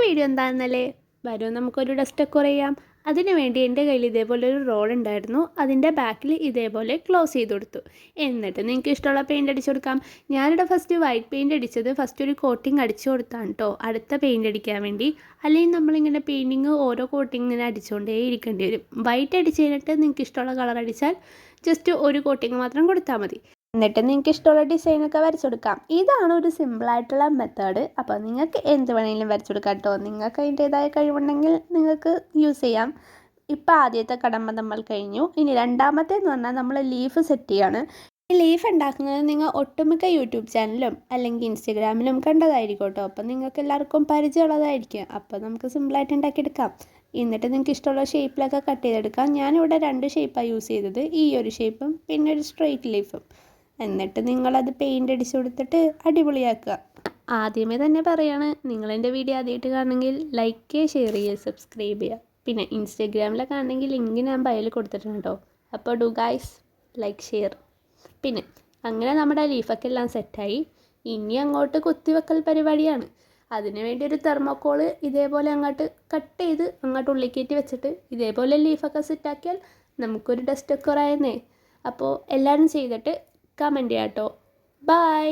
Video എന്താണെന്നല്ലേ? വരൂ നമുക്കൊരു ഡസ്റ്റ് ഡെക്കോർ ചെയ്യാം. അതിനു വേണ്ടി എൻ്റെ കയ്യിൽ ഇതേപോലെ ഒരു റോൾ ഉണ്ടായിരുന്നു. അതിൻ്റെ ബാക്കിൽ ഇതേപോലെ ക്ലോസ് ചെയ്ത് കൊടുത്തു. എന്നിട്ട് നിങ്ങൾക്ക് ഇഷ്ടമുള്ള പെയിൻറ് അടിച്ചു കൊടുക്കാം. ഞാനിവിടെ ഫസ്റ്റ് വൈറ്റ് പെയിൻറ് അടിച്ചത് ഫസ്റ്റ് ഒരു കോട്ടിങ് അടിച്ചു കൊടുത്താണ് കേട്ടോ, അടുത്ത പെയിൻറ് അടിക്കാൻ വേണ്ടി. അല്ലെങ്കിൽ നമ്മളിങ്ങനെ പെയിൻറ്റിങ് ഓരോ കോട്ടിങ് ഇങ്ങനെ അടിച്ചുകൊണ്ടേ ഇരിക്കേണ്ടി വരും. വൈറ്റ് അടിച്ച് കഴിഞ്ഞിട്ട് നിങ്ങൾക്ക് ഇഷ്ടമുള്ള കളർ അടിച്ചാൽ ജസ്റ്റ് ഒരു കോട്ടിങ് മാത്രം കൊടുത്താൽ മതി. എന്നിട്ട് നിങ്ങൾക്ക് ഇഷ്ടമുള്ള ഡിസൈനൊക്കെ വരച്ചു കൊടുക്കാം. ഇതാണ് ഒരു സിമ്പിളായിട്ടുള്ള മെത്തേഡ്. അപ്പോൾ നിങ്ങൾക്ക് എന്ത് വേണമെങ്കിലും വരച്ചു കൊടുക്കാം കേട്ടോ. നിങ്ങൾക്ക് അതിൻ്റേതായ കഴിവുണ്ടെങ്കിൽ നിങ്ങൾക്ക് യൂസ് ചെയ്യാം. ഇപ്പോൾ ആദ്യത്തെ കടമ്പ നമ്മൾ കഴിഞ്ഞു. ഇനി രണ്ടാമത്തേന്ന് പറഞ്ഞാൽ നമ്മൾ ലീഫ് സെറ്റ് ചെയ്യാണ്. ഈ ലീഫ് ഉണ്ടാക്കുന്നത് നിങ്ങൾ ഒട്ടുമിക്ക യൂട്യൂബ് ചാനലിലും അല്ലെങ്കിൽ ഇൻസ്റ്റഗ്രാമിലും കണ്ടതായിരിക്കും കേട്ടോ. അപ്പോൾ നിങ്ങൾക്ക് എല്ലാവർക്കും പരിചയമുള്ളതായിരിക്കും. അപ്പോൾ നമുക്ക് സിമ്പിളായിട്ട് ഉണ്ടാക്കിയെടുക്കാം. എന്നിട്ട് നിങ്ങൾക്ക് ഇഷ്ടമുള്ള ഷേപ്പിലൊക്കെ കട്ട് ചെയ്തെടുക്കാം. ഞാനിവിടെ 2 ഷേപ്പാണ് യൂസ് ചെയ്തത്. ഈ ഒരു ഷേപ്പും പിന്നെ ഒരു സ്ട്രെയിറ്റ് ലീഫും. എന്നിട്ട് നിങ്ങളത് പെയിൻ്റ് അടിച്ചു കൊടുത്തിട്ട് അടിപൊളിയാക്കുക. ആദ്യമേ തന്നെ പറയാണ്, നിങ്ങളെൻ്റെ വീഡിയോ ആദ്യമായിട്ട് കാണണമെങ്കിൽ ലൈക്ക് ചെയ്യുക, ഷെയർ ചെയ്യുക, സബ്സ്ക്രൈബ് ചെയ്യുക. പിന്നെ ഇൻസ്റ്റഗ്രാമിലൊക്കെ ആണെങ്കിൽ ലിങ്ക് ഞാൻ ബയോയിൽ കൊടുത്തിട്ടുണ്ട് കേട്ടോ. അപ്പോൾ ഡു ഗൈസ് ലൈക്ക് ഷെയർ. പിന്നെ അങ്ങനെ നമ്മുടെ ലീഫൊക്കെ എല്ലാം സെറ്റായി. ഇനി അങ്ങോട്ട് കുത്തിവെക്കൽ പരിപാടിയാണ്. അതിനു വേണ്ടി ഒരു തെർമോക്കോള് ഇതേപോലെ അങ്ങോട്ട് കട്ട് ചെയ്ത് അങ്ങോട്ട് ഉള്ളിക്കയറ്റി വെച്ചിട്ട് ഇതേപോലെ ലീഫൊക്കെ സെറ്റാക്കിയാൽ നമുക്കൊരു ഡസ്റ്റ് ഡെക്കോറായിരുന്നേ. അപ്പോൾ എല്ലാവരും ചെയ്തിട്ട് കമൻറ്റ് ചെയ്യാം കേട്ടോ. ബൈ.